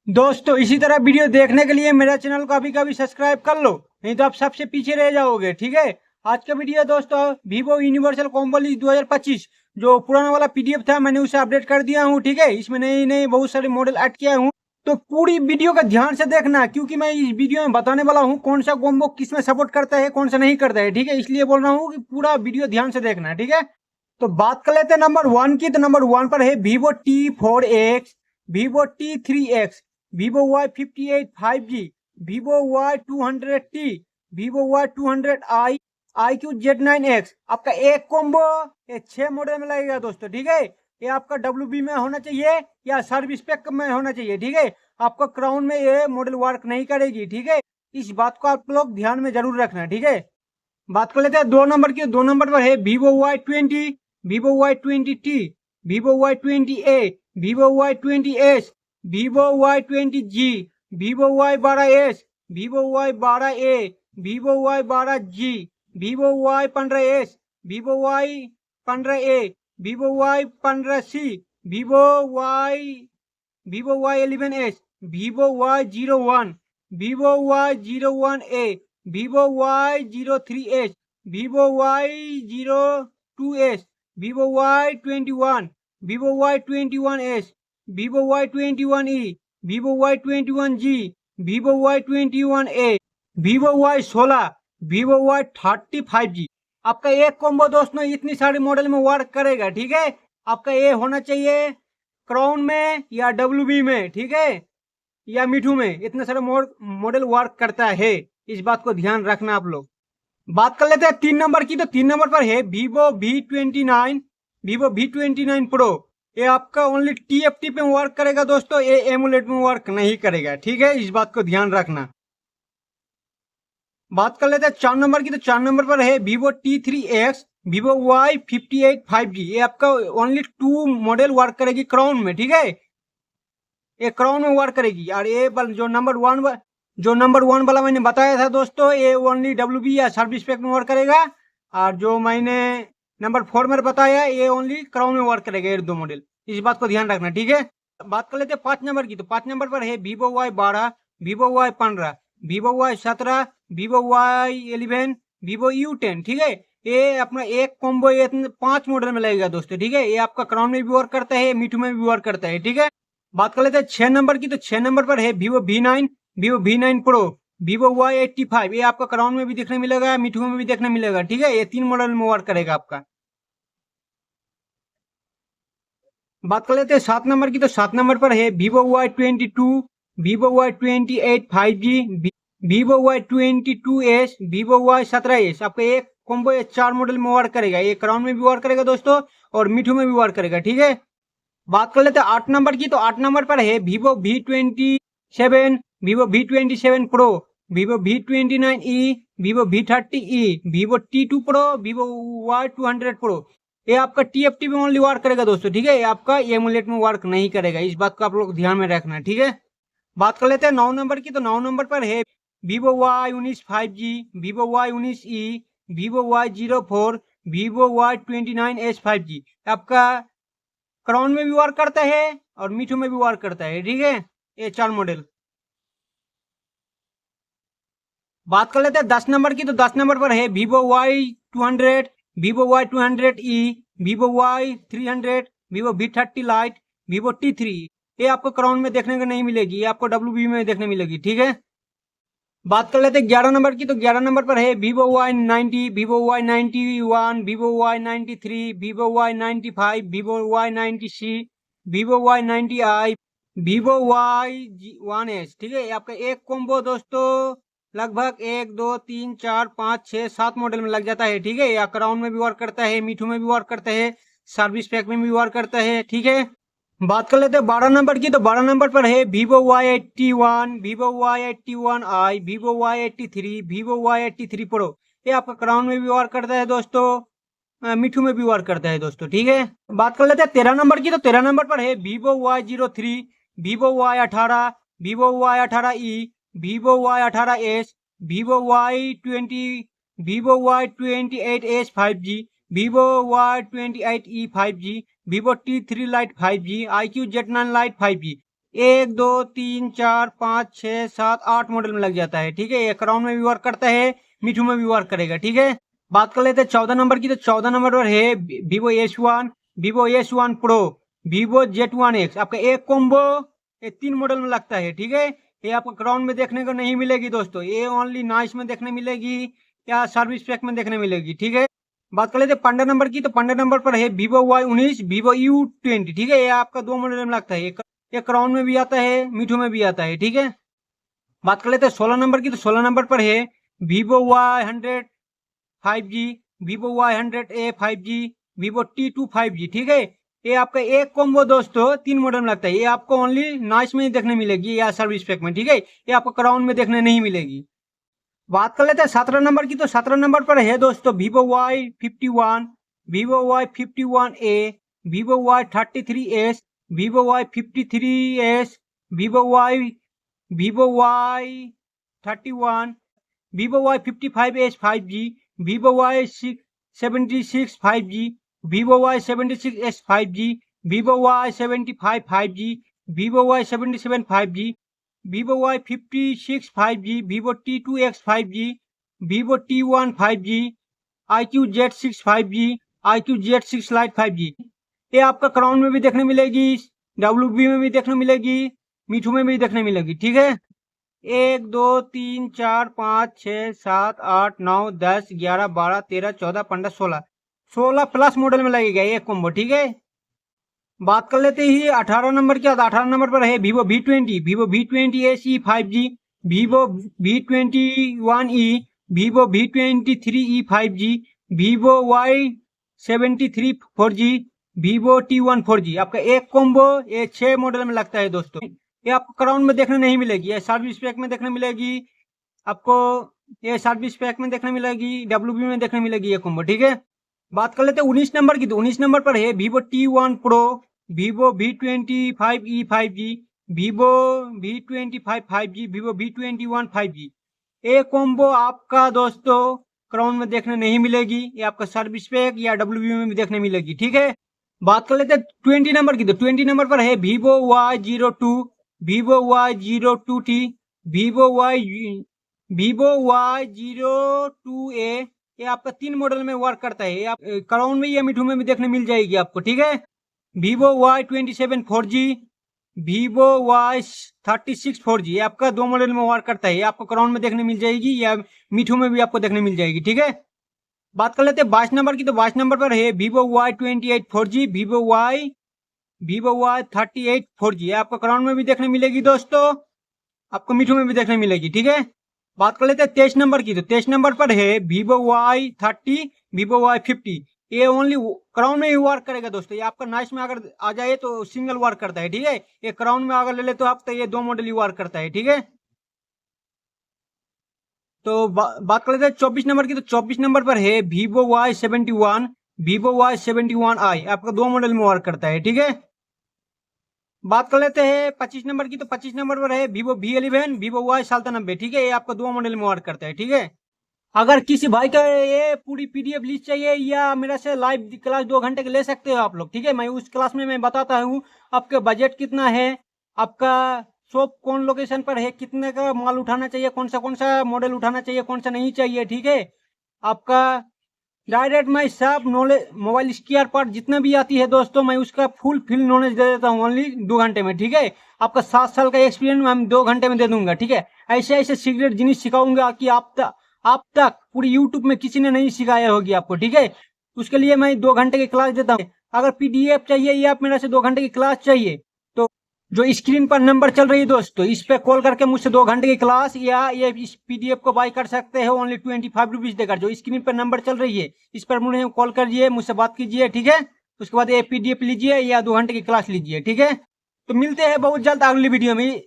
दोस्तों इसी तरह वीडियो देखने के लिए मेरा चैनल को अभी कभी सब्सक्राइब कर लो, नहीं तो आप सबसे पीछे रह जाओगे। ठीक है। आज का वीडियो दोस्तों वीवो यूनिवर्सल कॉम्बो लीज 2025 जो पुराना वाला पीडीएफ था मैंने उसे अपडेट कर दिया हूँ। ठीक है। इसमें नए नए बहुत सारे मॉडल ऐड किया हूँ, तो पूरी वीडियो का ध्यान से देखना, क्योंकि मैं इस वीडियो में बताने वाला हूँ कौन सा कॉम्बो किस में सपोर्ट करता है कौन सा नहीं करता है। ठीक है। इसलिए बोल रहा हूँ कि पूरा वीडियो ध्यान से देखना। ठीक है। तो बात कर लेते हैं नंबर 1 की। तो नंबर 1 पर है Vivo T4X, Vivo T3X, Vivo Y58 5G, Vivo Y200T, Vivo Y200i, iQZ9X। आपका एक कॉम्बो ये 6 मॉडल में लगेगा दोस्तों। ठीक है। ये आपका WB में होना चाहिए या सर्विस पैक में होना चाहिए। ठीक है। आपका क्राउन में ये मॉडल वर्क नहीं करेगी। ठीक है। इस बात को आप लोग ध्यान में जरूर रखना। ठीक है। बात कर लेते हैं 2 नंबर की। 2 नंबर पर है Vivo Y20, Vivo Y20T, Vivo Y20A, Vivo Y20S, Vivo Y20G, Vivo Y12S, Vivo Y12A, Vivo Y12G, Vivo Y15S, Vivo Y15A, Vivo Y15C, Vivo Y11S, Vivo Y01, Vivo Y01A, Vivo Y03S, Vivo Y02S, Vivo Y21, Vivo Y21S, Vivo Y21E, Vivo Y21G, Vivo Y21A, Vivo Y16, Vivo Y35G। आपका एक combo दोस्तों इतनी सारी model में work करेगा। ठीक है। आपका ये होना चाहिए क्राउन में या WB में। ठीक है। या मिठू में इतने सारे मॉडल वर्क करता है। इस बात को ध्यान रखना आप लोग। बात कर लेते हैं 3 नंबर की। तो 3 नंबर पर है Vivo V29, Vivo V29 Pro। ये आपका ओनली TFT पे वर्क करेगा दोस्तों, ये एमुलेट में वर्क नहीं करेगा। ठीक है। इस बात को ध्यान रखना। बात कर लेते हैं 4 नंबर की। तो 4 नंबर पर है Vivo T3X, Vivo Y58 5G। ये आपका ओनली 2 मॉडल वर्क करेगी क्राउन में। ठीक है। ये क्राउन में वर्क करेगी। और ये जो नंबर वन वाला मैंने बताया था दोस्तों, ये ओनली WB या सर्विस पैक में वर्क करेगा। और जो मैंने नंबर 4 में बताया ये ओनली क्राउन में वर्क करेगा। ये 2 मॉडल, इस बात को ध्यान रखना। ठीक है। बात कर लेते हैं 5 नंबर की। तो 5 नंबर पर है Vivo Y12, Vivo Y15, Vivo Y17, Vivo Y11, Vivo U10। ठीक है। ये अपना एक कॉम्बो ये 5 मॉडल में लगेगा दोस्तों। ठीक है। ये आपका क्राउन में भी वर्क करता है, मीठू में भी वर्क करता है। ठीक है। बात कर लेते हैं 6 नंबर की। तो 6 नंबर पर है Vivo V9, Vivo V9 Pro, Vivo Y85। ये आपका क्राउन में भी देखने मिलेगा, मिठू में भी देखने मिलेगा। ठीक है। ये 3 मॉडल में वर्क करेगा आपका। बात कर लेते हैं 7 नंबर की। तो 7 नंबर पर है Vivo Y22, Vivo Y28 5G, Vivo Y22S, Vivo Y17S। आपका एक कॉम्बो ये 4 मॉडल में वर्क करेगा। ये क्राउन में भी वर्क करेगा दोस्तों और मिठू में भी वर्क करेगा। ठीक है। बात कर लेते हैं 8 नंबर की। तो 8 नंबर पर है Vivo V27, Vivo V27 Pro, Vivo V29e, Vivo V30e, Vivo T2 Pro, Vivo Y200 Pro। ये आपका TFT में ओनली वर्क करेगा दोस्तों। ठीक है। ये आपका एमुलेट में वर्क नहीं करेगा। इस बात को आप लोग ध्यान में रखना। ठीक है। बात कर लेते हैं 9 नंबर की। तो 9 नंबर पर है Vivo Y19 5G, Vivo Y19e, Vivo Y04, Vivo Y29s 5G। आपका क्राउन में भी वर्क करता है और मिठू में भी वर्क करता है। ठीक है। ये 4 मॉडल। बात कर लेते हैं 10 नंबर की। तो 10 नंबर पर है Vivo Y200, Vivo Y200e, Vivo Y300, Vivo V30 Lite, Vivo T3। ये आपको क्राउन में देखने को नहीं मिलेगी, ये आपको WB में देखने मिलेगी। ठीक है। बात कर लेते हैं 11 नंबर की। तो 11 नंबर पर है Vivo Y90, Vivo Y91, Vivo Y93, Vivo Y95, Vivo Y90C, Vivo Y90i, Vivo Y1s। ठीक है। ये आपका एक कॉम्बो दोस्तों लगभग 1 2 3 4 5 6 7 मॉडल में लग जाता है। ठीक है। या क्राउन में भी वर्क करता है, मिठू में भी वर्क करता है, सर्विस पैक में भी वर्क करता है। ठीक है। बात कर लेते हैं 12 नंबर की। तो 12 नंबर पर है Vivo Y81, Vivo Y81i, Vivo Y83, Vivo Y83 Pro। ये आपका क्राउन में भी वर्क करता है दोस्तों, मिठू में भी वर्क करता है दोस्तों। ठीक है। बात कर लेते हैं 13 नंबर की। तो 13 नंबर पर है Vivo Y03, Vivo Y18, Vivo Y18e, Vivo Y18s, Vivo Y20, Vivo Y28s 5G, Vivo Y28e 5G, Vivo T3 Lite 5G, iQZ9 Lite 5G। 1 2 3 4 5 6 7 8 model में लग जाता है। ठीक है, ये क्राउन में भी वर्क करता है, मीठू में भी वर्क करेगा। ठीक है, बात कर लेते हैं 14 नंबर की। तो 14 नंबर पर है Vivo S1, Vivo S1 Pro, Vivo Z1X। आपका एक कॉम्बो ये 3 मॉडल में लगता है। ठीक है, ये आपको क्राउन में देखने को नहीं मिलेगी दोस्तों, ये ओनली नॉइस में देखने मिलेगी या सर्विस पैक में देखने मिलेगी। ठीक है, बात कर लेते हैं 15 नंबर की। तो 15 नंबर पर है Vivo Y19, Vivo U20। ठीक है, ये आपका 2 मॉडल में लगता है, ये क्राउन में भी आता है, मीठू में भी आता है। ठीक है, बात कर लेते हैं 16 नंबर की। तो 16 नंबर पर है Vivo Y100 5G, Vivo Y100A 5G, Vivo T2 5G। ठीक है, ये आपका एक कॉम्बो दोस्तों 3 मॉडल में लगता है, ये आपको ओनली नॉइस में ही देखने मिलेगी या सर्विस पैक में। ठीक है, ये आपको क्राउन में देखने नहीं मिलेगी। बात कर लेते हैं 17 नंबर की। तो 17 नंबर पर है दोस्तों Vivo Y51, Vivo Y51A, Vivo Y33s, Vivo Y53s, Vivo Y31, Vivo Y55s 5G, Vivo Y76 5G, Vivo Y76s 5G, Vivo Y75 5G, Vivo Y77 5G, Vivo Y56 5G, Vivo T2X 5G, Vivo T1 5G, iQOO Z6 5G, iQOO Z6 Lite 5G। ये आपका crown में भी देखने मिलेगी, WB में भी देखने मिलेगी, मीठू में भी देखने मिलेगी। ठीक है, 1 2 3 4 5 6 7 8 9 10 11 12 13 14 15 16 प्लस मॉडल में लगेगा ये कॉम्बो। ठीक है, बात कर लेते ही 18 नंबर की। 18 नंबर पर है Vivo V20, Vivo V20 SE 5G, Vivo V21e, Vivo V23e 5G, Vivo Y73 4G, Vivo T1 4G। आपका एक कॉम्बो ये 6 मॉडल में लगता है दोस्तों, ये आपको क्राउन में देखने नहीं मिलेगी, ये सर्विस पैक में देखने मिलेगी आपको, ये सर्विस पैक में देखने मिलेगी, WB में देखने मिलेगी ये कॉम्बो। ठीक है, बात कर लेते हैं 19 नंबर की। तो 19 नंबर पर है Vivo T1 Pro, Vivo V25e 5G, Vivo V25 5G, Vivo V21 5G। ये कॉम्बो आपका दोस्तों क्राउन में देखने नहीं मिलेगी, ये आपका सर्विस पैक या WB में भी देखने मिलेगी। ठीक है, बात कर लेते हैं 20 नंबर की। तो 20 नंबर पर है Vivo Y02, Vivo Y02T, Vivo Y02A। ये आपका 3 मॉडल में वर्क करता है, ये आप क्राउन में या मीठू में भी देखने मिल जाएगी आपको। ठीक है, Vivo Y27 4G, Vivo Y36 4G। ये आपका 2 मॉडल में वर्क करता है, ये आपको क्राउन में देखने मिल जाएगी या मीठू में भी आपको देखने मिल जाएगी। ठीक है, बात कर लेते हैं 22 नंबर की। तो 22 नंबर पर है Vivo Y28 4G, Vivo Y38 4G। आपको क्राउन में भी देखने मिलेगी दोस्तों, आपको मीठू में भी देखने मिलेगी। ठीक है, बात कर लेते हैं 23 नंबर की। तो 23 नंबर पर है Vivo Y30, Vivo Y50। ये ओनली क्राउन में ही वर्क करेगा दोस्तों, ये आपका नॉइस में अगर आ जाए तो सिंगल वर्क करता है। ठीक है, ये क्राउन में अगर ले ले तो आप तो ये 2 मॉडल ही वर्क करता है। ठीक है, तो बात कर लेते हैं 24 नंबर की। तो 24 नंबर पर है Vivo Y71, Vivo Y71i। आपका 2 मॉडल में वर्क करता है। ठीक है, बात कर लेते हैं 25 नंबर की। तो 25 नंबर पर है Vivo V11, Vivo Y97। ठीक है, ये आपका 2 मॉडल में वर्क करता है। ठीक है, अगर किसी भाई का ये पूरी PDF लिस्ट चाहिए या मेरा से लाइव क्लास 2 घंटे के ले सकते हो आप लोग। ठीक है, मैं उस क्लास में मैं बताता हूँ आपका बजट कितना है, आपका शॉप कौन लोकेशन पर है, कितने का माल उठाना चाहिए, कौन सा मॉडल उठाना चाहिए, कौन सा नहीं चाहिए। ठीक है, आपका डायरेक्ट मैं सब नॉलेज मोबाइल स्केयर पार्ट जितना भी आती है दोस्तों, मैं उसका फुल नॉलेज दे देता हूँ ओनली 2 घंटे में। ठीक है, आपका 7 साल का एक्सपीरियंस मैं 2 घंटे में दे दूंगा। ठीक है, ऐसे ऐसे सीक्रेट जिनिस सिखाऊंगा कि आप तक पूरी यूट्यूब में किसी ने नहीं सिखाया होगी आपको। ठीक है, उसके लिए मैं 2 घंटे की क्लास देता हूँ। अगर PDF चाहिए या आप मेरा से 2 घंटे की क्लास चाहिए तो जो स्क्रीन पर नंबर चल रही है दोस्तों, इस पे कॉल करके मुझसे 2 घंटे की क्लास या ये इस PDF को बाय कर सकते हो ओनली 25 रुपीज देकर। जो स्क्रीन पर नंबर चल रही है इस पर मुझे कॉल करिए, मुझसे बात कीजिए। ठीक है, उसके बाद ये PDF लीजिए या 2 घंटे की क्लास लीजिए। ठीक है, तो मिलते हैं बहुत जल्द अगली वीडियो में।